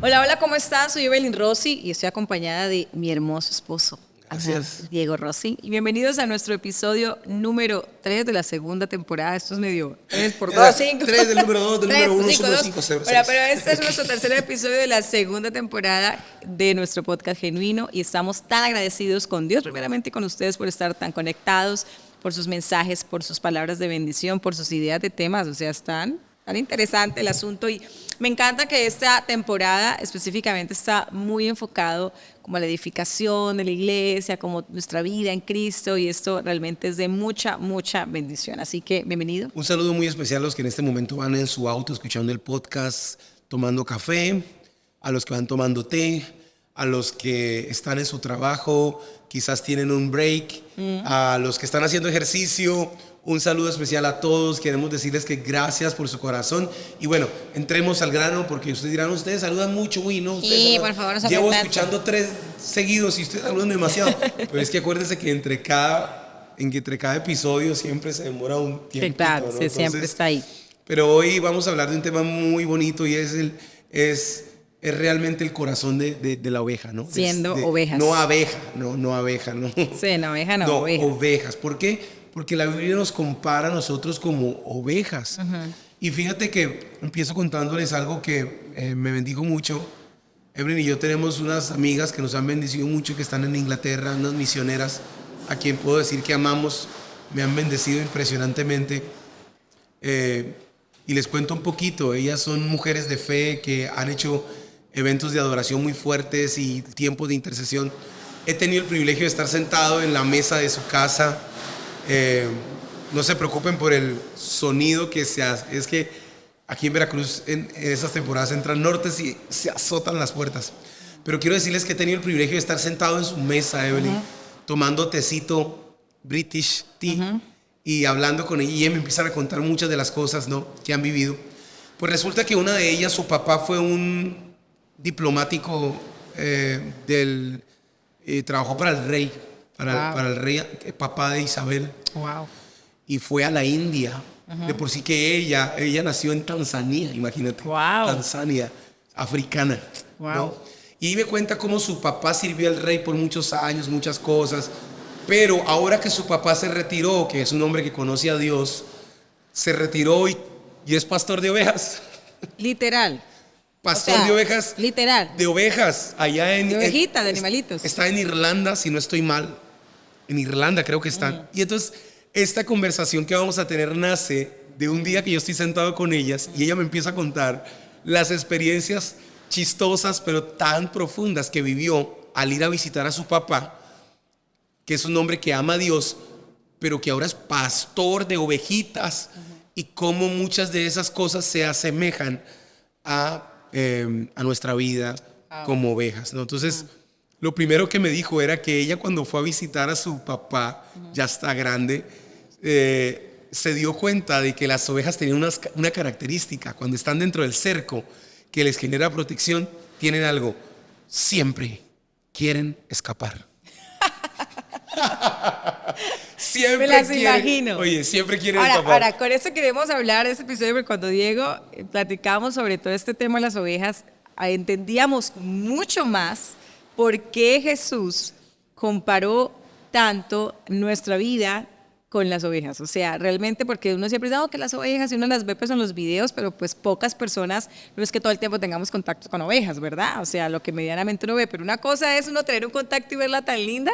Hola, hola, ¿cómo están? Soy Evelyn Rossi y estoy acompañada de mi hermoso esposo, Gracias. Diego Rossi. Y bienvenidos a nuestro episodio número 3 de la segunda temporada. Esto es medio 3 por 2, 5. 3 del número 2, del 3 número por 1, 5, solo 2. 5, 0, Pero 6. este es nuestro tercer episodio de la segunda temporada de nuestro podcast Genuino y estamos tan agradecidos con Dios primeramente y con ustedes por estar tan conectados, por sus mensajes, por sus palabras de bendición, por sus ideas de temas. O sea, están tan interesante el asunto y me encanta que esta temporada específicamente está muy enfocado como a la edificación de la iglesia, como nuestra vida en Cristo, y esto realmente es de mucha, mucha bendición. Así que bienvenido. Un saludo muy especial a los que en este momento van en su auto escuchando el podcast, tomando café, a los que van tomando té, a los que están en su trabajo, quizás tienen un break, a los que están haciendo ejercicio. Un saludo especial a todos. Queremos decirles que gracias por su corazón. Y bueno, entremos al grano porque ustedes dirán, ustedes saludan mucho, uy, no. Sí, por favor, no se Llevo tanto. escuchando 3 seguidos y ustedes saludan demasiado. Pero es que acuérdense que entre cada episodio siempre se demora un tiempo. Sí, claro, ¿no? sí, siempre está ahí. Pero hoy vamos a hablar de un tema muy bonito y es realmente el corazón de la oveja, ¿no? Siendo ovejas. No abeja, no abeja, no. Sí, no, oveja no, No, oveja. ovejas. ¿Por qué? Porque la Biblia nos compara a nosotros como ovejas. Y fíjate que empiezo contándoles algo que me bendijo mucho. Evelyn y yo tenemos unas amigas que nos han bendecido mucho, que están en Inglaterra, unas misioneras, a quien puedo decir que amamos, me han bendecido impresionantemente. Y les cuento un poquito, ellas son mujeres de fe que han hecho eventos de adoración muy fuertes y tiempos de intercesión. He tenido el privilegio de estar sentado en la mesa de su casa. No se preocupen por el sonido que se hace. Es que aquí en Veracruz en esas temporadas entran nortes y se azotan las puertas. Pero quiero decirles que he tenido el privilegio de estar sentado en su mesa, Evelyn, tomando tecito, British tea, y hablando con ella. Y ella me empiezan a contar muchas de las cosas, ¿no?, que han vivido. Pues resulta que una de ellas, su papá fue un diplomático trabajó para el rey. Para el rey, papá de Isabel. Wow. Y fue a la India. De por sí que ella nació en Tanzania, imagínate. Wow. Tanzania, africana. Wow. ¿no? Y me cuenta cómo su papá sirvió al rey por muchos años, muchas cosas. Pero ahora que su papá se retiró, que es un hombre que conoce a Dios, se retiró y es pastor de ovejas. Literal. Pastor O sea, de ovejas. Literal. De ovejas, allá en... De ovejitas, de animalitos. Está en Irlanda, si no estoy mal. En Irlanda creo que están. Y entonces, esta conversación que vamos a tener nace de un día que yo estoy sentado con ellas y ella me empieza a contar las experiencias chistosas, pero tan profundas que vivió al ir a visitar a su papá, que es un hombre que ama a Dios, pero que ahora es pastor de ovejitas, y cómo muchas de esas cosas se asemejan a nuestra vida como ovejas, ¿no? Entonces, lo primero que me dijo era que ella, cuando fue a visitar a su papá, ya está grande, se dio cuenta de que las ovejas tenían una característica. Cuando están dentro del cerco que les genera protección, tienen algo: siempre quieren escapar. Siempre Me las quieren, imagino. oye, siempre quieren escapar. Ahora, con esto queremos hablar de este episodio, porque cuando Diego platicamos sobre todo este tema de las ovejas, entendíamos mucho más por qué Jesús comparó tanto nuestra vida con las ovejas. O sea, realmente, porque uno siempre dice, que las ovejas, y uno las ve pues en los videos, pero pues pocas personas, no es que todo el tiempo tengamos contacto con ovejas, ¿verdad? O sea, lo que medianamente uno ve, pero una cosa es uno tener un contacto y verla tan linda,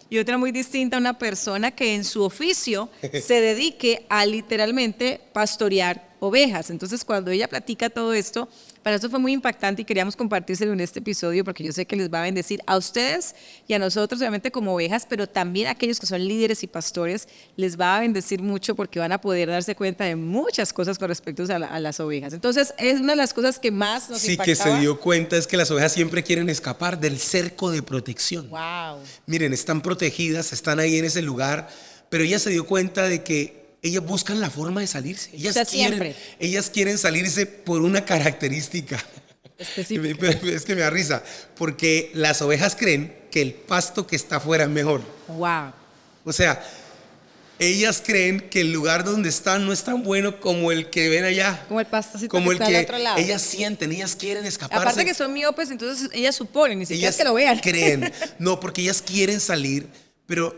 y otra muy distinta, una persona que en su oficio se dedique a literalmente pastorear ovejas. Entonces, cuando ella platica todo esto, para eso fue muy impactante y queríamos compartírselo en este episodio, porque yo sé que les va a bendecir a ustedes y a nosotros, obviamente como ovejas, pero también a aquellos que son líderes y pastores, les va a bendecir mucho, porque van a poder darse cuenta de muchas cosas con respecto a las ovejas. Entonces, es una de las cosas que más nos Sí, impactaba. que se dio cuenta es que las ovejas siempre quieren escapar del cerco de protección. Wow. Miren, están protegidas, están ahí en ese lugar, pero ella se dio cuenta de que ellas buscan la forma de salirse. Ellas quieren salirse por una característica específica. Es que me da risa, porque las ovejas creen que el pasto que está afuera es mejor. Wow. O sea, ellas creen que el lugar donde están no es tan bueno como el que ven allá. Como el pastocito Como que el está al que otro lado. ellas sienten, ellas quieren escaparse. Aparte que son miopes, entonces ellas suponen, ni siquiera es Ellas que lo vean. creen. No, porque ellas quieren salir, pero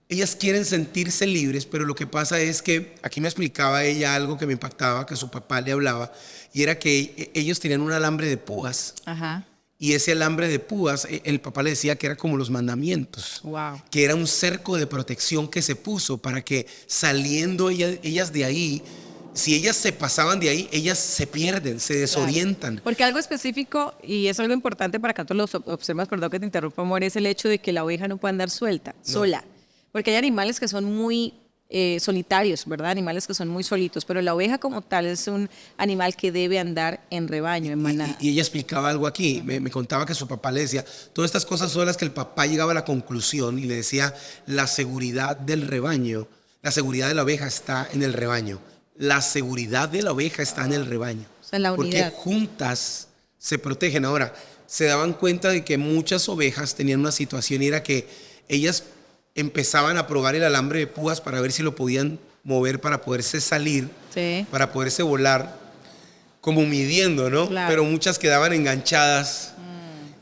ellas quieren sentirse libres, pero lo que pasa es que aquí me explicaba ella algo que me impactaba, que su papá le hablaba, y era que ellos tenían un alambre de púas. Ajá. Y ese alambre de púas, el papá le decía que era como los mandamientos. Wow. Que era un cerco de protección que se puso para que saliendo ellas de ahí, si ellas se pasaban de ahí, ellas se pierden, se desorientan. Porque algo específico, y es algo importante para que todos los observas, perdón que te interrumpa, amor, es el hecho de que la oveja no puede andar suelta, sola. Porque hay animales que son muy solitarios, ¿verdad? Animales que son muy solitos, pero la oveja como tal es un animal que debe andar en rebaño, en manada. Y ella explicaba algo aquí, me contaba que su papá le decía, todas estas cosas son las que el papá llegaba a la conclusión y le decía, la seguridad del rebaño, la seguridad de la oveja está en el rebaño. La seguridad de la oveja está en el rebaño. O sea, en la unidad. Porque juntas se protegen. Ahora, se daban cuenta de que muchas ovejas tenían una situación y era que ellas empezaban a probar el alambre de púas para ver si lo podían mover para poderse salir, Sí. para poderse volar, como midiendo, ¿no? Claro. Pero muchas quedaban enganchadas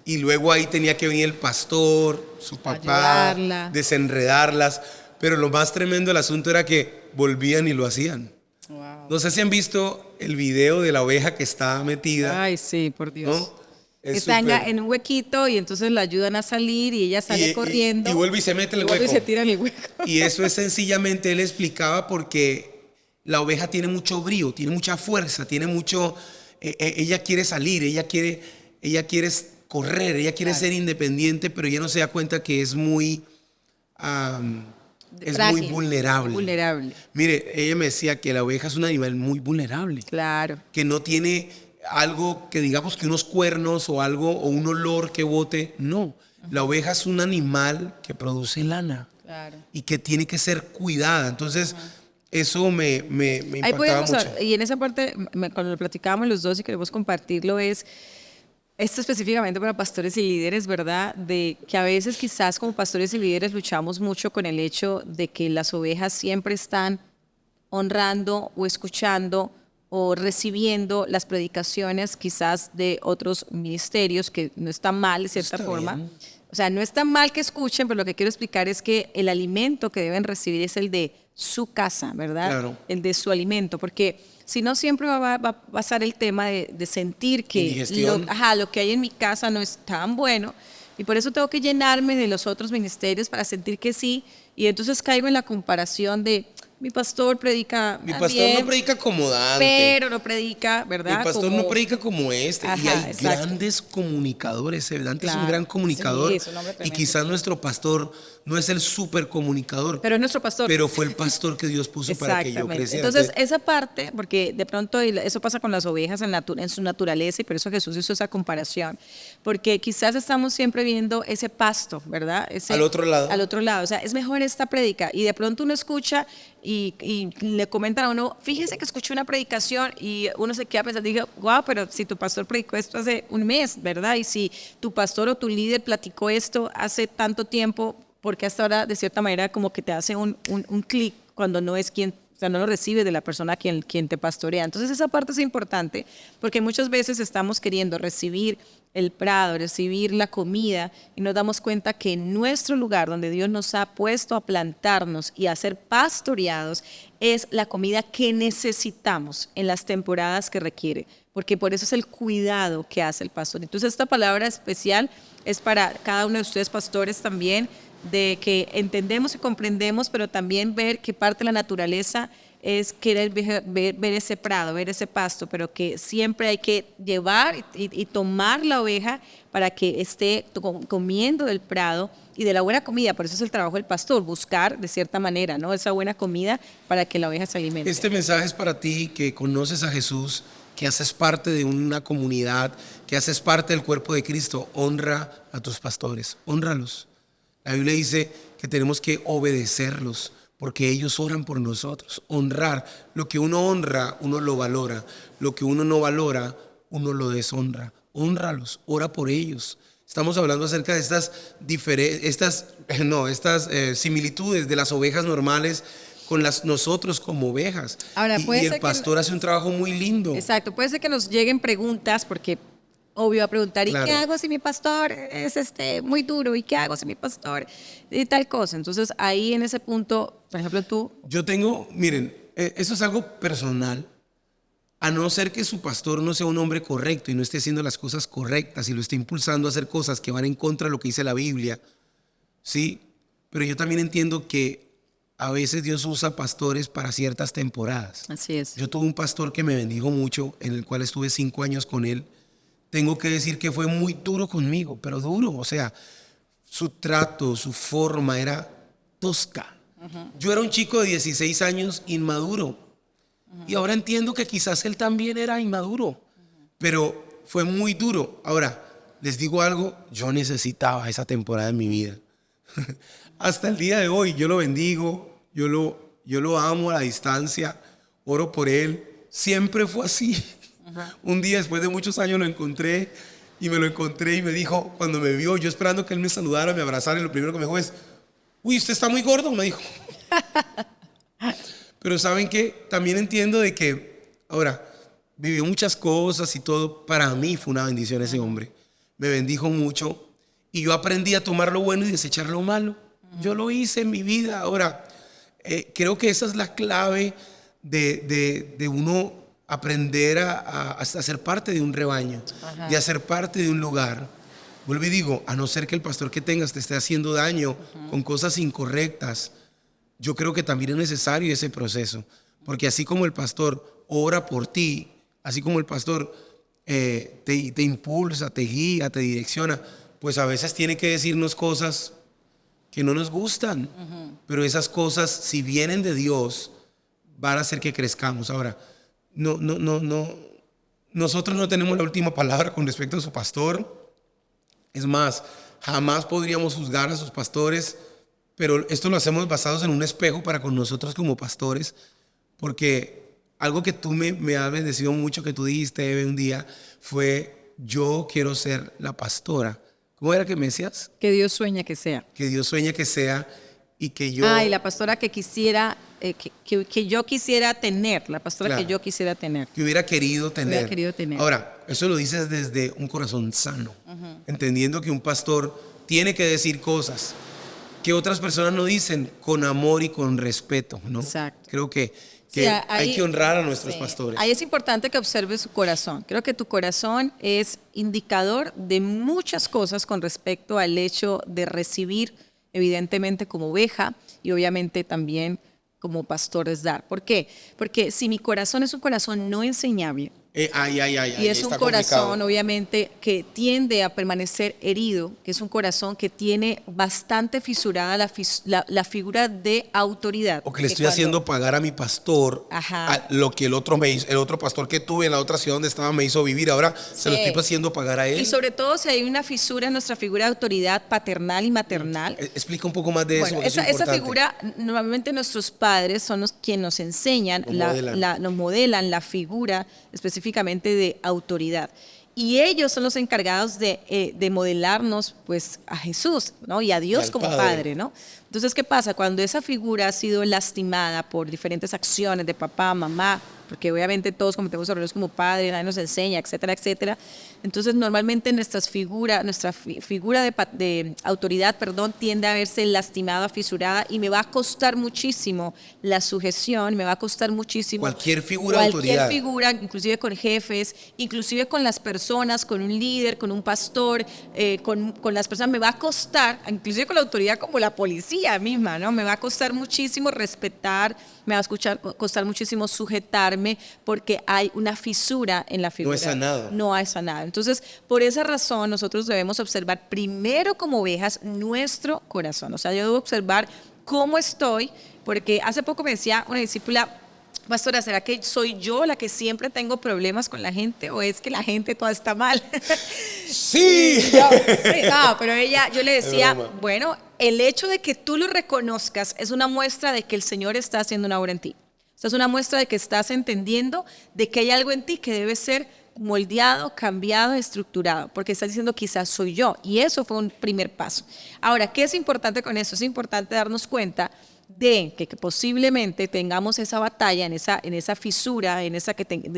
y luego ahí tenía que venir el pastor, su papá, Ayudarla. desenredarlas. Pero lo más tremendo del asunto era que volvían y lo hacían. Wow. No sé si han visto el video de la oveja que está metida, Ay, sí, por Dios. ¿no? Es Está súper- en un huequito y entonces la ayudan a salir y ella sale corriendo. y vuelve y se mete en el y vuelve y hueco. se tira en el hueco. Y eso es sencillamente, él explicaba porque la oveja tiene mucho brío, tiene mucha fuerza, tiene mucho, ella quiere salir, ella quiere correr, ella quiere ser independiente, pero ella no se da cuenta que es muy, es Frágil, muy vulnerable. Vulnerable, Mire, ella me decía que la oveja es un animal muy vulnerable, claro. que no tiene algo que digamos que unos cuernos o algo o un olor que bote, no. La oveja es un animal que produce lana. Claro. Y que tiene que ser cuidada. Entonces, eso me Ahí impactaba podemos, mucho. y en esa parte, cuando lo platicábamos los dos y queremos compartirlo, es esto específicamente para pastores y líderes, ¿verdad? De que a veces quizás como pastores y líderes luchamos mucho con el hecho de que las ovejas siempre están honrando o escuchando o recibiendo las predicaciones quizás de otros ministerios, que no está mal de cierta Está forma. bien. O sea, no está mal que escuchen, pero lo que quiero explicar es que el alimento que deben recibir es el de su casa, ¿verdad? Claro. El de su alimento, porque si no siempre va a pasar el tema de sentir que Indigestión. lo que hay en mi casa no es tan bueno y por eso tengo que llenarme de los otros ministerios para sentir que sí, y entonces caigo en la comparación de mi pastor predica Mi pastor bien, no predica como Dante. pero no predica, ¿verdad? Mi pastor Como- no predica como este. Y Ajá, hay exacto. grandes comunicadores. Dante es un Claro. gran comunicador. Sí, es un hombre Y tremendo. quizás nuestro pastor no es el súper comunicador. Pero es nuestro pastor. Pero fue el pastor que Dios puso para que yo Exactamente. creciera. Entonces, esa parte, porque de pronto eso pasa con las ovejas en su naturaleza, y por eso Jesús hizo esa comparación, porque quizás estamos siempre viendo ese pasto, ¿verdad? Al otro lado. Al otro lado. O sea, es mejor esta prédica, y de pronto uno escucha y le comentan a uno, fíjese que escuché una predicación, y uno se queda pensando, digo, wow, pero si tu pastor predicó esto hace un mes, ¿verdad? Y si tu pastor o tu líder platicó esto hace tanto tiempo, porque hasta ahora de cierta manera como que te hace un clic cuando no es quien, o sea, no lo recibes de la persona quien te pastorea. Entonces esa parte es importante porque muchas veces estamos queriendo recibir el prado, recibir la comida, y nos damos cuenta que en nuestro lugar donde Dios nos ha puesto a plantarnos y a ser pastoreados es la comida que necesitamos en las temporadas que requiere, porque por eso es el cuidado que hace el pastor. Entonces esta palabra especial es para cada uno de ustedes pastores también, de que entendemos y comprendemos, pero también ver que parte de la naturaleza es querer ver ese prado, ver ese pasto, pero que siempre hay que llevar y tomar la oveja para que esté comiendo del prado y de la buena comida. Por eso es el trabajo del pastor, buscar de cierta manera, ¿no?, esa buena comida para que la oveja se alimente. Este mensaje es para ti que conoces a Jesús, que haces parte de una comunidad, que haces parte del cuerpo de Cristo. Honra a tus pastores, hónralos. La Biblia dice que tenemos que obedecerlos porque ellos oran por nosotros. Honrar. Lo que uno honra, uno lo valora. Lo que uno no valora, uno lo deshonra. Hónralos, ora por ellos. Estamos hablando acerca de estas similitudes de las ovejas normales con nosotros como ovejas. Ahora, Y el pastor hace un trabajo muy lindo. Exacto, puede ser que nos lleguen preguntas porque obvio a preguntar, Claro. ¿y qué hago si mi pastor es muy duro? ¿Y qué hago si mi pastor y tal cosa? Entonces ahí en ese punto, por ejemplo tú, Miren, eso es algo personal. A no ser que su pastor no sea un hombre correcto y no esté haciendo las cosas correctas y lo esté impulsando a hacer cosas que van en contra de lo que dice la Biblia, ¿sí? Pero yo también entiendo que a veces Dios usa pastores para ciertas temporadas. así es. Yo tuve un pastor que me bendijo mucho, en el cual estuve 5 años con él. Tengo que decir que fue muy duro conmigo, pero duro. O sea, su trato, su forma era tosca. Yo era un chico de 16 años inmaduro. Y ahora entiendo que quizás él también era inmaduro. Pero fue muy duro. Ahora, les digo algo, yo necesitaba esa temporada en mi vida. Hasta el día de hoy yo lo bendigo, yo lo amo a la distancia, oro por él. Siempre fue así. Un día después de muchos años lo encontré y me dijo, cuando me vio, yo esperando que él me saludara, me abrazara, y lo primero que me dijo es, uy, usted está muy gordo, me dijo. Pero ¿saben qué? También entiendo de que, ahora, vivió muchas cosas y todo. Para mí fue una bendición ese hombre. Me bendijo mucho y yo aprendí a tomar lo bueno y desechar lo malo. Yo lo hice en mi vida. Ahora, creo que esa es la clave de uno aprender a ser parte de un rebaño, de hacer parte de un lugar. Vuelvo y digo, a no ser que el pastor que tengas te esté haciendo daño con cosas incorrectas, yo creo que también es necesario ese proceso. Porque así como el pastor ora por ti, así como el pastor te impulsa, te guía, te direcciona, pues a veces tiene que decirnos cosas que no nos gustan. Pero esas cosas, si vienen de Dios, van a hacer que crezcamos. Ahora, nosotros no tenemos la última palabra con respecto a su pastor. Es más, jamás podríamos juzgar a sus pastores, pero esto lo hacemos basados en un espejo para con nosotros como pastores, porque algo que tú me has bendecido mucho, que tú dijiste, Eve, un día, fue, yo quiero ser la pastora. ¿Cómo era que me decías? Que Dios sueña que sea. Que Dios sueña que sea y que yo... Y la pastora que quisiera, que yo quisiera tener, la pastora Claro. que yo quisiera tener. Que hubiera querido tener. Hubiera querido tener. Ahora, eso lo dices desde un corazón sano, entendiendo que un pastor tiene que decir cosas que otras personas no dicen con amor y con respeto, ¿no? Exacto. Creo que Sí, hay que honrar a nuestros sí. pastores. Ahí es importante que observes su corazón. Creo que tu corazón es indicador de muchas cosas con respecto al hecho de recibir, evidentemente como oveja y obviamente también como pastores dar. ¿Por qué? Porque si mi corazón es un corazón no enseñable, y es un corazón, obviamente, que tiende a permanecer herido, que es un corazón que tiene bastante fisurada la figura de autoridad. O que le estoy haciendo pagar a mi pastor lo que el otro pastor que tuve en la otra ciudad donde estaba me hizo vivir. Ahora se lo estoy haciendo pagar a él. Y sobre todo si hay una fisura en nuestra figura de autoridad paternal y maternal. Explica un poco más de eso. Esa figura, normalmente nuestros padres son los quienes nos enseñan, nos modelan la figura específicamente de autoridad. Y ellos son los encargados de modelarnos pues a Jesús, ¿no? Y a Dios como Padre, ¿no? Entonces, ¿qué pasa? Cuando esa figura ha sido lastimada por diferentes acciones de papá, mamá, porque obviamente todos cometemos errores como padre, nadie nos enseña, etcétera, etcétera. Entonces, normalmente nuestra figura de autoridad, tiende a verse lastimada, fisurada, y me va a costar muchísimo la sujeción, me va a costar muchísimo cualquier figura de autoridad. Cualquier figura, inclusive con jefes, inclusive con las personas, con un líder, con un pastor, con las personas, me va a costar, inclusive con la autoridad como la policía misma, ¿no? Me va a costar muchísimo respetar, me va a costar muchísimo sujetarme, porque hay una fisura en la figura. No es sanado. No es sanado. Entonces, por esa razón, nosotros debemos observar primero como ovejas nuestro corazón. O sea, yo debo observar cómo estoy, porque hace poco me decía una discípula, pastora, ¿será que soy yo la que siempre tengo problemas con la gente o es que la gente toda está mal? Sí. No, pero yo le decía, bueno, el hecho de que tú lo reconozcas es una muestra de que el Señor está haciendo una obra en ti. O sea, es una muestra de que estás entendiendo de que hay algo en ti que debe ser moldeado, cambiado, estructurado, porque estás diciendo quizás soy yo, y eso fue un primer paso. Ahora, ¿qué es importante con eso? Es importante darnos cuenta de que posiblemente tengamos esa batalla, en esa fisura,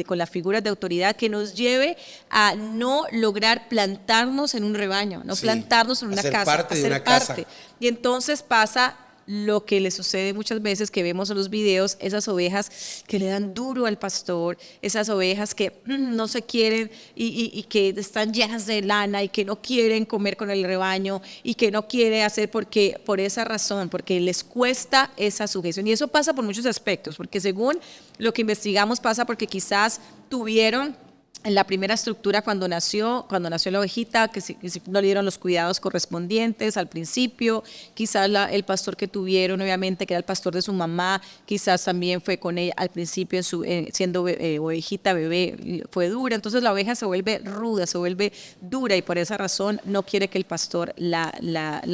con las figuras de autoridad que nos lleve a no lograr plantarnos en un rebaño, no plantarnos en una ser casa, parte de una parte. casa. Y entonces pasa lo que le sucede muchas veces que vemos en los videos, esas ovejas que le dan duro al pastor, esas ovejas que no se quieren y que están llenas de lana y que no quieren comer con el rebaño y que no quiere hacer por esa razón, porque les cuesta esa sujeción. Y eso pasa por muchos aspectos, porque según lo que investigamos pasa porque quizás tuvieron en la primera estructura cuando nació la ovejita, que no le dieron los cuidados correspondientes al principio, quizás el pastor que tuvieron, obviamente, que era el pastor de su mamá, quizás también fue con ella al principio siendo ovejita, bebé, fue dura, entonces la oveja se vuelve ruda, se vuelve dura y por esa razón no quiere que el pastor la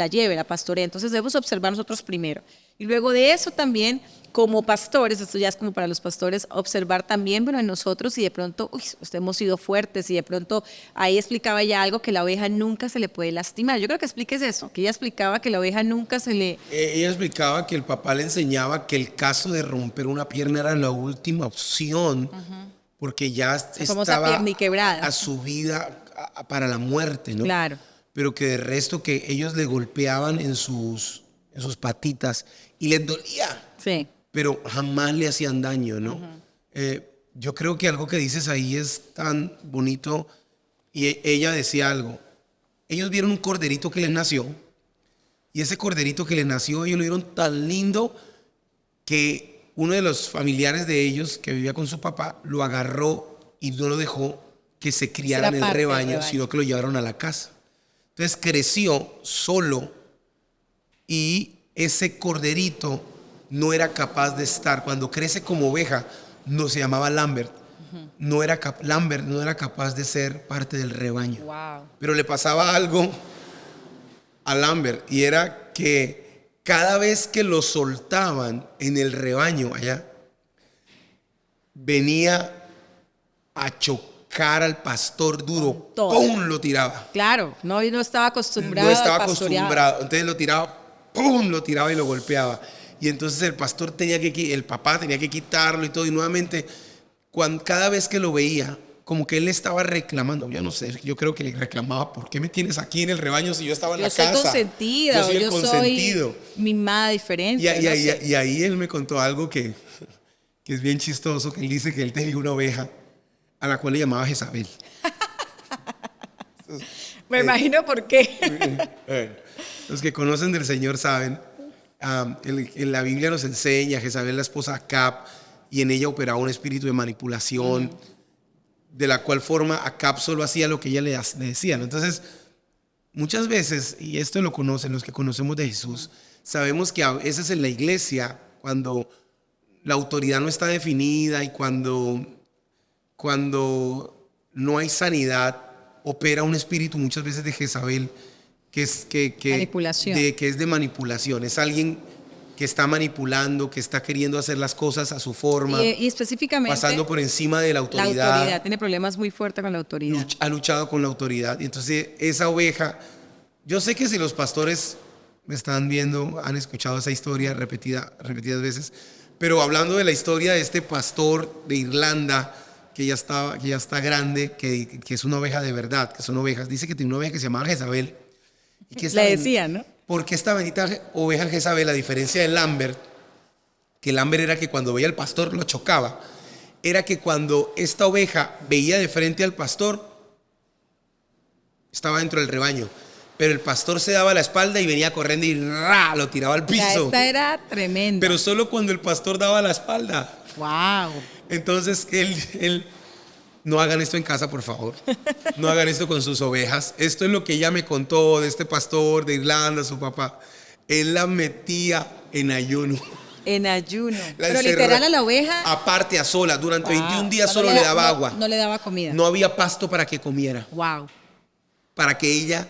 lleve, la pastoree. Entonces debemos observar nosotros primero. Y luego de eso también, como pastores, esto ya es como para los pastores, observar también, bueno, en nosotros y de pronto, hemos sido fuertes y de pronto ahí explicaba ya algo que la oveja nunca se le puede lastimar. Yo creo que expliques eso, que ella explicaba que la oveja nunca se le... Ella explicaba que el papá le enseñaba que el caso de romper una pierna era la última opción, porque ya estaba quebrada a su vida para la muerte, ¿no? Claro. Pero que de resto que ellos le golpeaban en sus patitas y les dolía. Sí. Pero jamás le hacían daño, ¿no? Yo creo que algo que dices ahí es tan bonito y ella decía algo. Ellos vieron un corderito que les nació y ese corderito que les nació ellos lo vieron tan lindo que uno de los familiares de ellos que vivía con su papá lo agarró y no lo dejó que se criara en el rebaño, sino que lo llevaron a la casa. Entonces creció solo y ese corderito no era capaz de estar. Cuando crece como oveja, no se llamaba Lambert. Lambert no era capaz de ser parte del rebaño. Wow. Pero le pasaba algo a Lambert y era que cada vez que lo soltaban en el rebaño allá, venía a chocar al pastor duro. ¡Pum! Lo tiraba. Claro, no estaba acostumbrado. No estaba acostumbrado. Entonces lo tiraba, ¡pum! Lo tiraba y lo golpeaba. Y entonces el papá tenía que quitarlo y todo. Y nuevamente, cada vez que lo veía, como que él estaba reclamando. Yo no sé, yo creo que le reclamaba, ¿por qué me tienes aquí en el rebaño si yo estaba en la casa? Yo soy consentida. Yo soy el consentido. Soy mimada diferente. Y ahí él me contó algo que es bien chistoso, que él dice que él tenía una oveja a la cual le llamaba Jezabel. Me imagino por qué. Los que conocen del Señor saben. En la Biblia nos enseña Jezabel, la esposa de Acab, y en ella operaba un espíritu de manipulación, de la cual forma Acab solo hacía lo que ella le decía, ¿no? Entonces, muchas veces, y esto lo conocen los que conocemos de Jesús, sabemos que a veces en la iglesia, cuando la autoridad no está definida y cuando no hay sanidad, opera un espíritu muchas veces de Jezabel, manipulación. Que es de manipulación. Es alguien que está manipulando, que está queriendo hacer las cosas a su forma. Y específicamente... pasando por encima de la autoridad. La autoridad, tiene problemas muy fuertes con la autoridad. Ha luchado con la autoridad. Y entonces esa oveja... Yo sé que si los pastores me están viendo, han escuchado esa historia repetidas veces, pero hablando de la historia de este pastor de Irlanda, que ya está grande, que es una oveja de verdad, que son ovejas. Dice que tiene una oveja que se llamaba Jezabel. Le decían, ¿no? Porque esta bendita oveja Jezabel, a diferencia de Lambert, que Lambert era que cuando veía al pastor lo chocaba, era que cuando esta oveja veía de frente al pastor, estaba dentro del rebaño, pero el pastor se daba la espalda y venía corriendo y lo tiraba al piso. Esta era tremenda. Pero solo cuando el pastor daba la espalda. Wow. Entonces él no hagan esto en casa, por favor. No hagan esto con sus ovejas. Esto es lo que ella me contó de este pastor de Irlanda, su papá. Él la metía en ayuno. En ayuno. Pero literal a la oveja. Aparte, a sola. Durante 21 días solo le daba agua. No le daba comida. No había pasto para que comiera. Wow. Para que ella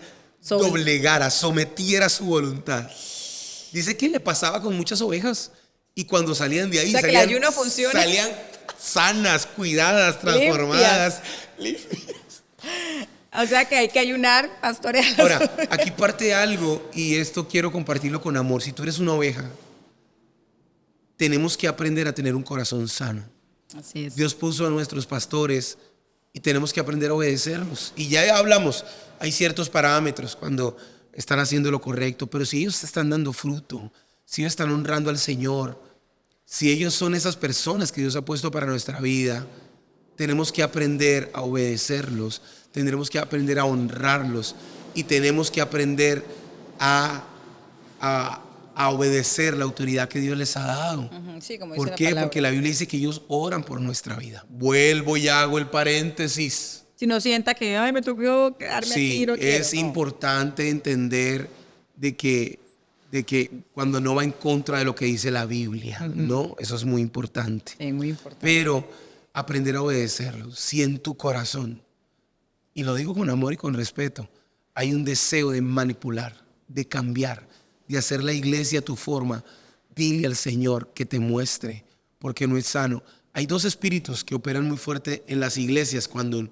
doblegara, sometiera su voluntad. Dice que le pasaba con muchas ovejas. Y cuando salían de ahí, o sea, que el ayuno funciona. sanas, cuidadas, transformadas, limpias. O sea que hay que ayunar, pastores. Ahora, aquí parte algo, y esto quiero compartirlo con amor. Si tú eres una oveja, tenemos que aprender a tener un corazón sano. Así es. Dios puso a nuestros pastores y tenemos que aprender a obedecerlos. Y ya hablamos, hay ciertos parámetros cuando están haciendo lo correcto, pero si ellos están dando fruto, si ellos están honrando al Señor, si ellos son esas personas que Dios ha puesto para nuestra vida, tenemos que aprender a obedecerlos, tendremos que aprender a honrarlos y tenemos que aprender a obedecer la autoridad que Dios les ha dado. Sí, como dice ¿Por la qué? palabra. Porque la Biblia dice que ellos oran por nuestra vida. Vuelvo y hago el paréntesis. Si no sienta que, ay, me tocó quedarme aquí, Sí, no quiero. es No. importante entender de que cuando no va en contra de lo que dice la Biblia, ¿no? Eso es muy importante. Sí, muy importante. Pero aprender a obedecerlo. Si en tu corazón, y lo digo con amor y con respeto, hay un deseo de manipular, de cambiar, de hacer la iglesia a tu forma, dile al Señor que te muestre, porque no es sano. Hay dos espíritus que operan muy fuerte en las iglesias cuando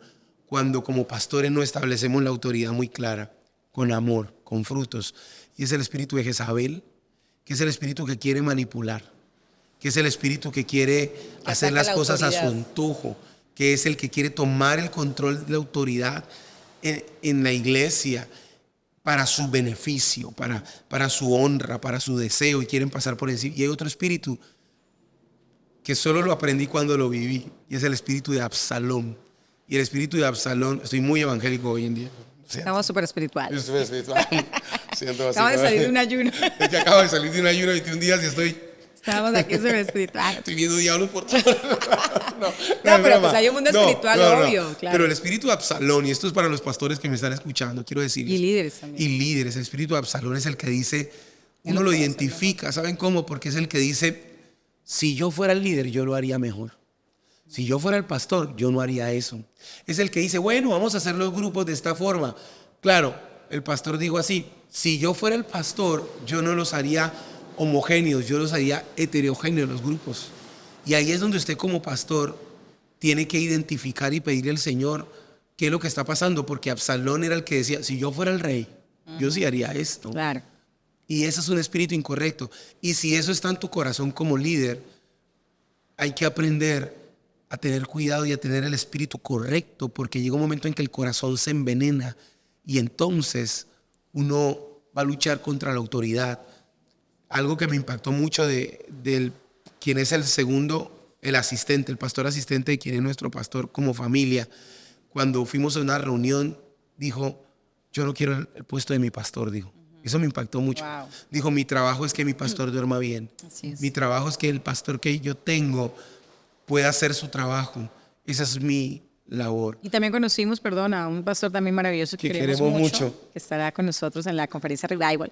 como pastores no establecemos la autoridad muy clara, con amor, con frutos. Y es el espíritu de Jezabel, que es el espíritu que quiere manipular, que es el espíritu que quiere hacer ataca las la cosas a su autoridad. antojo, que es el que quiere tomar el control de la autoridad en la iglesia para su beneficio, para su honra, para su deseo, y quieren pasar por encima. Y hay otro espíritu que solo lo aprendí cuando lo viví, y es el espíritu de Absalón. Y el espíritu de Absalón, estoy muy evangélico hoy en día. Estamos súper espirituales. Yo estoy espiritual. Acabo de salir de un ayuno. Es que acabo de salir de un ayuno de 21 días y Estábamos aquí súper espirituales. estoy viendo diablos por todo. No, pero broma. pues hay un mundo espiritual, obvio, claro. Pero el espíritu de Absalón, y esto es para los pastores que me están escuchando, quiero decirles. Y líderes también. Y líderes, el espíritu de Absalón es el que dice, uno lo identifica, ¿saben cómo? Porque es el que dice, si yo fuera el líder, yo lo haría mejor. Si yo fuera el pastor, yo no haría eso. Es el que dice, bueno, vamos a hacer los grupos de esta forma. Claro, el pastor dijo así, si yo fuera el pastor, yo no los haría homogéneos, yo los haría heterogéneos los grupos. Y ahí es donde usted como pastor tiene que identificar y pedirle al Señor qué es lo que está pasando, porque Absalón era el que decía, si yo fuera el rey, yo sí haría esto. Claro. Y ese es un espíritu incorrecto. Y si eso está en tu corazón como líder, hay que aprender a tener cuidado y a tener el espíritu correcto, porque llega un momento en que el corazón se envenena y entonces uno va a luchar contra la autoridad. Algo que me impactó mucho de quien es el segundo, el asistente, el pastor asistente de quien es nuestro pastor como familia, cuando fuimos a una reunión, dijo, yo no quiero el puesto de mi pastor, dijo. Eso me impactó mucho. Wow. Dijo, mi trabajo es que mi pastor duerma bien. Así es. Mi trabajo es que el pastor que yo tengo pueda hacer su trabajo. Esa es mi labor. Y también conocimos, perdón, a un pastor también maravilloso que queremos mucho, que estará con nosotros en la conferencia Revival.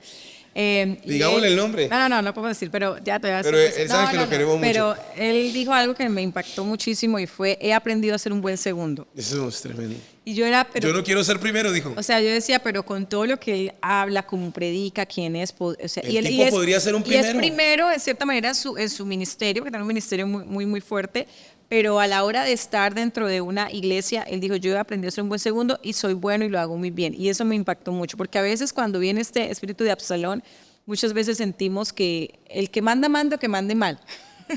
Digámosle el nombre. No puedo decir, pero ya te voy a decir. Pero él sabe que lo queremos mucho. Pero él dijo algo que me impactó muchísimo y fue, he aprendido a ser un buen segundo. Eso es tremendo. Y yo era, Yo no quiero ser primero, dijo. o sea, yo decía, pero con todo lo que él habla, como predica, quién es, o sea, El tipo podría ser un Y es primero. primero, en cierta manera, en su ministerio, que tiene un ministerio muy fuerte, pero a la hora de estar dentro de una iglesia, él dijo, yo he aprendido a ser un buen segundo y soy bueno y lo hago muy bien. Y eso me impactó mucho, porque a veces cuando viene este espíritu de Absalón, muchas veces sentimos que el que manda, que mande mal.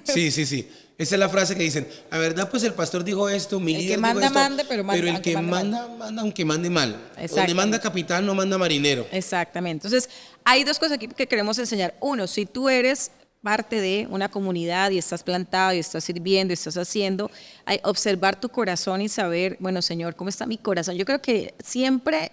Sí. Esa es la frase que dicen. La verdad, pues el pastor dijo esto, mi El que líder manda, dijo esto. mande, pero el aunque que mande manda, manda aunque mande mal. Donde Exactamente. manda capitán, no manda marinero. Exactamente. Entonces, hay dos cosas aquí que queremos enseñar. Uno, si tú eres parte de una comunidad y estás plantado y estás sirviendo y estás haciendo, hay observar tu corazón y saber, bueno, Señor, ¿cómo está mi corazón? Yo creo que siempre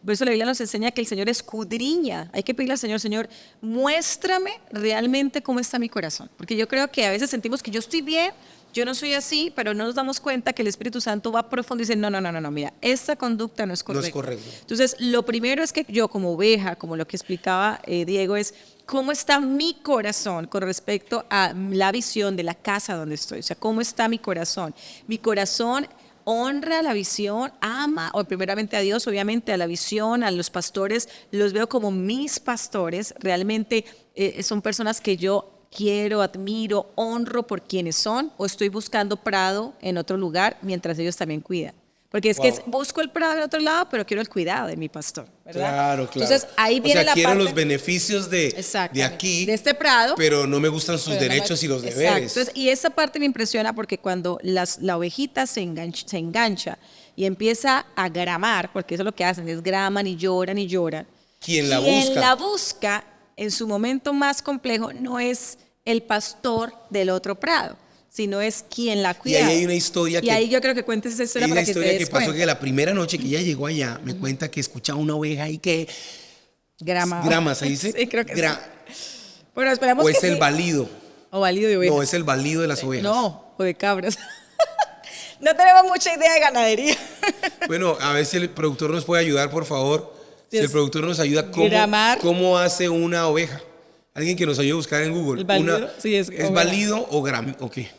por eso la Biblia nos enseña que el Señor escudriña. Hay que pedirle al Señor, Señor, muéstrame realmente cómo está mi corazón. Porque yo creo que a veces sentimos que yo estoy bien, yo no soy así, pero no nos damos cuenta que el Espíritu Santo va profundo y dice, no, mira, esta conducta no es correcta. No es correcto. Entonces, lo primero es que yo como oveja, como lo que explicaba Diego, es cómo está mi corazón con respecto a la visión de la casa donde estoy. O sea, cómo está mi corazón. Mi corazón honra la visión, ama, o primeramente a Dios, obviamente a la visión, a los pastores, los veo como mis pastores, realmente son personas que yo quiero, admiro, honro por quienes son, o estoy buscando prado en otro lugar mientras ellos también cuidan? Porque es que busco el prado en otro lado, pero quiero el cuidado de mi pastor, ¿verdad? Claro. Entonces ahí viene la quiero parte, los beneficios de aquí, de este prado, pero no me gustan sus derechos y los deberes. Entonces, y esa parte me impresiona porque cuando la ovejita se engancha y empieza a gramar, porque eso es lo que hacen, es graman y lloran y lloran. Quien la busca en su momento más complejo no es el pastor del otro prado, sino es quien la cuida. Y ahí hay una historia y ahí yo creo que cuentes esa historia para que se des que pasó cuenta. que la primera noche que ella llegó allá, me cuenta que escuchaba una oveja y que... Grama, ¿se dice? Sí, creo que sí. Bueno, esperamos o que es el sí. balido. O balido de ovejas. No, es el balido de las ovejas. No, o de cabras. No tenemos mucha idea de ganadería. Bueno, a ver si el productor nos puede ayudar, por favor. Si el productor nos ayuda, ¿cómo hace una oveja? Alguien que nos ayude a buscar en Google. ¿El balido? Sí, ¿Es balido o qué?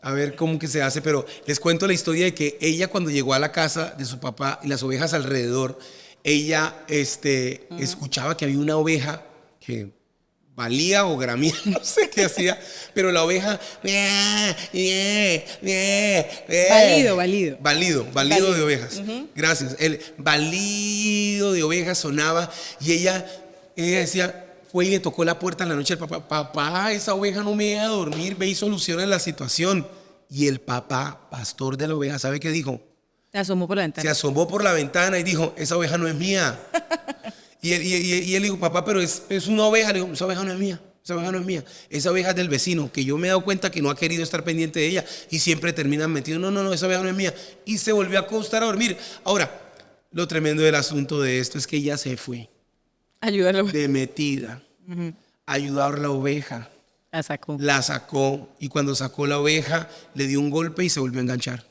A ver cómo que se hace, pero les cuento la historia de que ella cuando llegó a la casa de su papá y las ovejas alrededor, ella escuchaba que había una oveja que valía o gramía, no sé qué hacía, pero la oveja... Balido de ovejas. Gracias. El balido de ovejas sonaba y ella decía... Fue y le tocó la puerta en la noche al papá. Papá, esa oveja no me deja dormir, ve y soluciona la situación. Y el papá, pastor de la oveja, ¿sabe qué dijo? Se asomó por la ventana. Se asomó por la ventana y dijo, esa oveja no es mía. y él dijo, papá, pero es una oveja. Le dijo, esa oveja no es mía. Esa oveja no es mía. Esa oveja es del vecino, que yo me he dado cuenta que no ha querido estar pendiente de ella y siempre terminan metidos. No, esa oveja no es mía. Y se volvió a acostar a dormir. Ahora, lo tremendo del asunto de esto es que ella se fue. Ayudarlo. De metida. Ayudar a la oveja. La sacó. Y cuando sacó la oveja, le dio un golpe y se volvió a enganchar.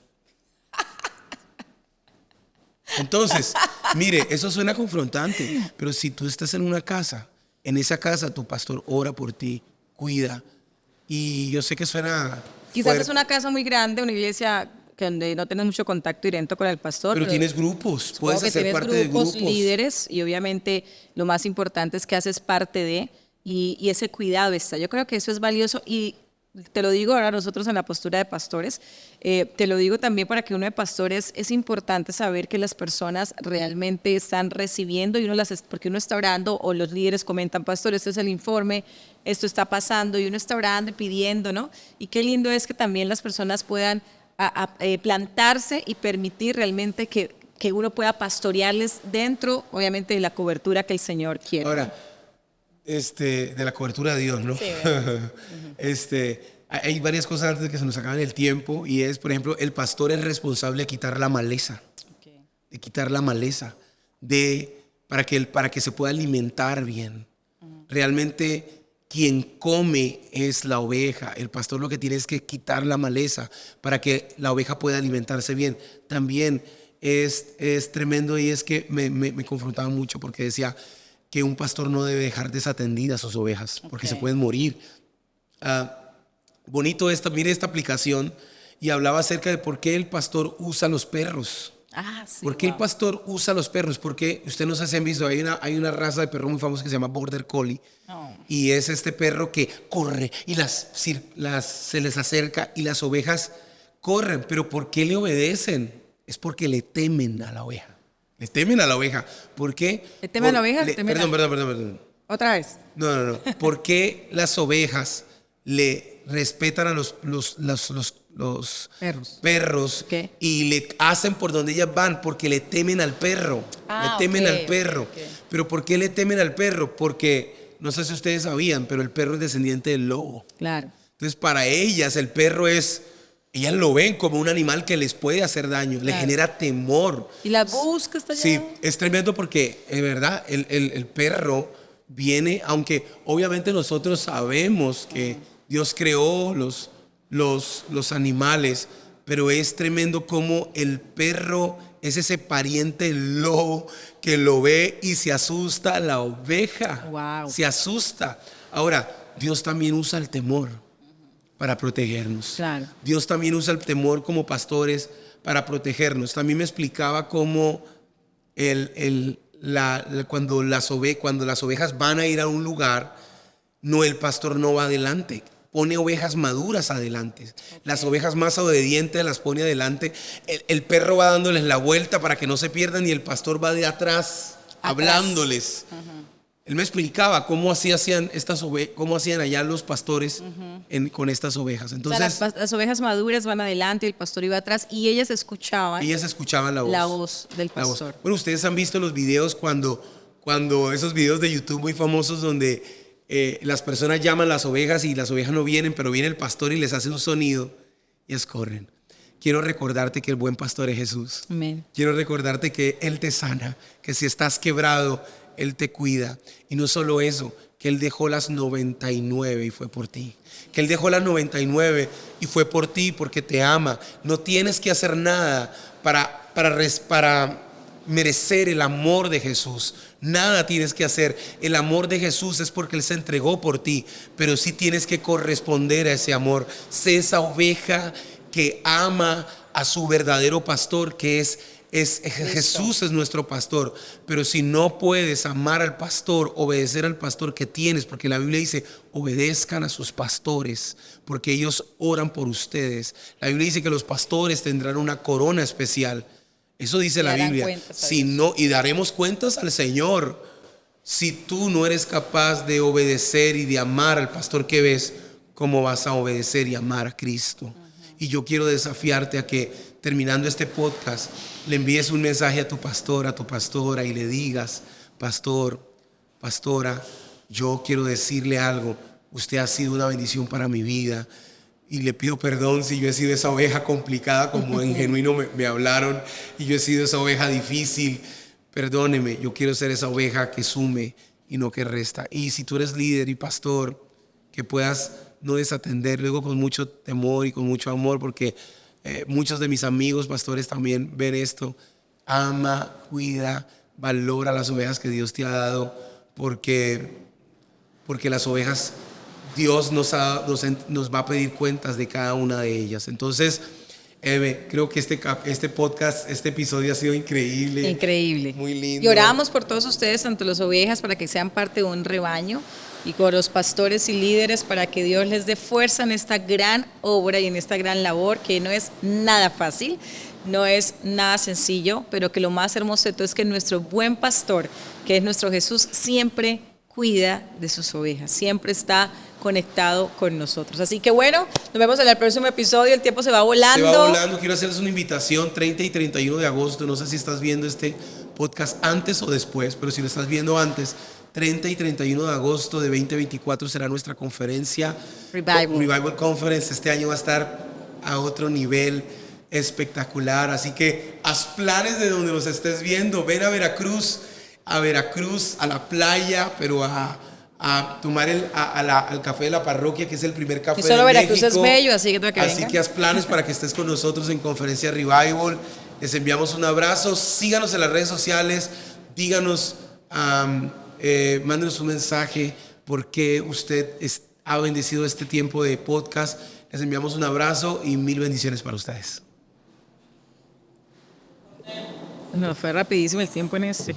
Entonces, mire, eso suena confrontante. Pero si tú estás en una casa, en esa casa tu pastor ora por ti, cuida. Y yo sé que suena Quizás fuerte. Es una casa muy grande, una iglesia donde no tienes mucho contacto directo con el pastor. Pero tienes grupos, puedes hacer parte de grupos. Líderes, y obviamente lo más importante es que haces parte de, y ese cuidado está. Yo creo que eso es valioso y te lo digo ahora nosotros en la postura de pastores, te lo digo también para que uno de pastores es importante saber que las personas realmente están recibiendo y porque uno está orando o los líderes comentan, pastor, este es el informe, esto está pasando y uno está orando y pidiendo, ¿no? Y qué lindo es que también las personas puedan plantarse y permitir realmente que uno pueda pastorearles dentro, obviamente, de la cobertura que el Señor quiere. Ahora, de la cobertura de Dios, ¿no? Sí, hay varias cosas antes de que se nos acabe el tiempo y es, por ejemplo, el pastor es responsable de quitar la maleza, de quitar la maleza, para que se pueda alimentar bien. Realmente quien come es la oveja. El pastor lo que tiene es que quitar la maleza para que la oveja pueda alimentarse bien. También es tremendo y es que me confrontaba mucho porque decía que un pastor no debe dejar desatendidas a sus ovejas porque se pueden morir. Bonito mire esta aplicación y hablaba acerca de por qué el pastor usa los perros. Sí, ¿Por qué el pastor usa los perros? Porque usted no sé si han visto, hay una raza de perro muy famosa que se llama Border Collie. Y es este perro que corre y se les acerca y las ovejas corren. ¿Pero por qué le obedecen? Es porque le temen a la oveja. Le temen a la oveja. ¿Por qué? ¿Le temen a la oveja? Perdón. ¿Otra vez? No. ¿Por qué las ovejas le respetan a los perros y le hacen por donde ellas van? Porque le temen al perro. Le temen al perro. ¿Pero por qué le temen al perro? Porque, no sé si ustedes sabían, pero el perro es descendiente del lobo. Claro. Entonces, para ellas, el perro ellas lo ven como un animal que les puede hacer daño, le genera temor. ¿Y la busca hasta allá? Sí, es tremendo porque, es verdad, el perro viene, aunque obviamente nosotros sabemos que Dios creó los animales, pero es tremendo como el perro es ese pariente lobo que lo ve y se asusta la oveja. Wow. Se asusta. Ahora, Dios también usa el temor para protegernos. Claro. Dios también usa el temor como pastores para protegernos. También me explicaba cómo cuando las ovejas van a ir a un lugar, no, el pastor no va adelante. Pone ovejas maduras adelante. Las ovejas más obedientes las pone adelante. El perro va dándoles la vuelta para que no se pierdan y el pastor va de atrás. Hablándoles. Él me explicaba cómo hacían allá los pastores con estas ovejas. Entonces, o sea, las ovejas maduras van adelante, el pastor iba atrás y ellas escuchaban la voz del pastor. Bueno, ustedes han visto los videos cuando esos videos de YouTube muy famosos donde las personas llaman las ovejas y las ovejas no vienen, pero viene el pastor y les hace un sonido y ellas corren. Quiero recordarte que el buen pastor es Jesús. Amén. Quiero recordarte que Él te sana, que si estás quebrado, Él te cuida. Y no solo eso, que Él dejó las 99 y fue por ti. Que Él dejó las 99 y fue por ti porque te ama. No tienes que hacer nada para merecer el amor de Jesús. Nada tienes que hacer. El amor de Jesús es porque Él se entregó por ti. Pero sí tienes que corresponder a ese amor. Sé esa oveja que ama a su verdadero pastor, que es Jesús es nuestro pastor. Pero si no puedes amar al pastor, obedecer al pastor que tienes, porque la Biblia dice, obedezcan a sus pastores, porque ellos oran por ustedes. La Biblia dice que los pastores tendrán una corona especial. Eso dice la Biblia. Si no, y daremos cuentas al Señor. Si tú no eres capaz de obedecer y de amar al pastor que ves, ¿cómo vas a obedecer y amar a Cristo? Y yo quiero desafiarte a que, terminando este podcast, le envíes un mensaje a tu pastor, a tu pastora y le digas, pastor, pastora, yo quiero decirle algo. Usted ha sido una bendición para mi vida y le pido perdón si yo he sido esa oveja complicada como en Genuino me hablaron y yo he sido esa oveja difícil. Perdóneme, yo quiero ser esa oveja que sume y no que resta. Y si tú eres líder y pastor, que puedas no desatender, luego con mucho temor y con mucho amor, porque muchos de mis amigos pastores también ven esto. Ama, cuida, valora las ovejas que Dios te ha dado, porque las ovejas Dios nos va a pedir cuentas de cada una de ellas. Entonces, creo que este podcast, este episodio ha sido increíble. Increíble. Muy lindo. Y oramos por todos ustedes, tanto las ovejas, para que sean parte de un rebaño, y con los pastores y líderes para que Dios les dé fuerza en esta gran obra y en esta gran labor, que no es nada fácil, no es nada sencillo, pero que lo más hermoso de todo es que nuestro buen pastor, que es nuestro Jesús, siempre cuida de sus ovejas, siempre está conectado con nosotros. Así que bueno, nos vemos en el próximo episodio. El tiempo se va volando. Se va volando. Quiero hacerles una invitación 30 y 31 de agosto. No sé si estás viendo este podcast antes o después, pero si lo estás viendo antes, 30 y 31 de agosto de 2024 será nuestra conferencia Revival Conference. Este año va a estar a otro nivel espectacular. Así que haz planes de donde nos estés viendo. Ven a Veracruz, a la playa, pero a tomar al café de la parroquia, que es el primer café de México. Y solo Veracruz es bello, así que tengo que Así que haz planes para que estés con nosotros en Conferencia Revival. Les enviamos un abrazo. Síganos en las redes sociales. Díganos, mándenos un mensaje porque usted ha bendecido este tiempo de podcast. Les enviamos un abrazo y 1000 bendiciones para ustedes. No, fue rapidísimo el tiempo en este.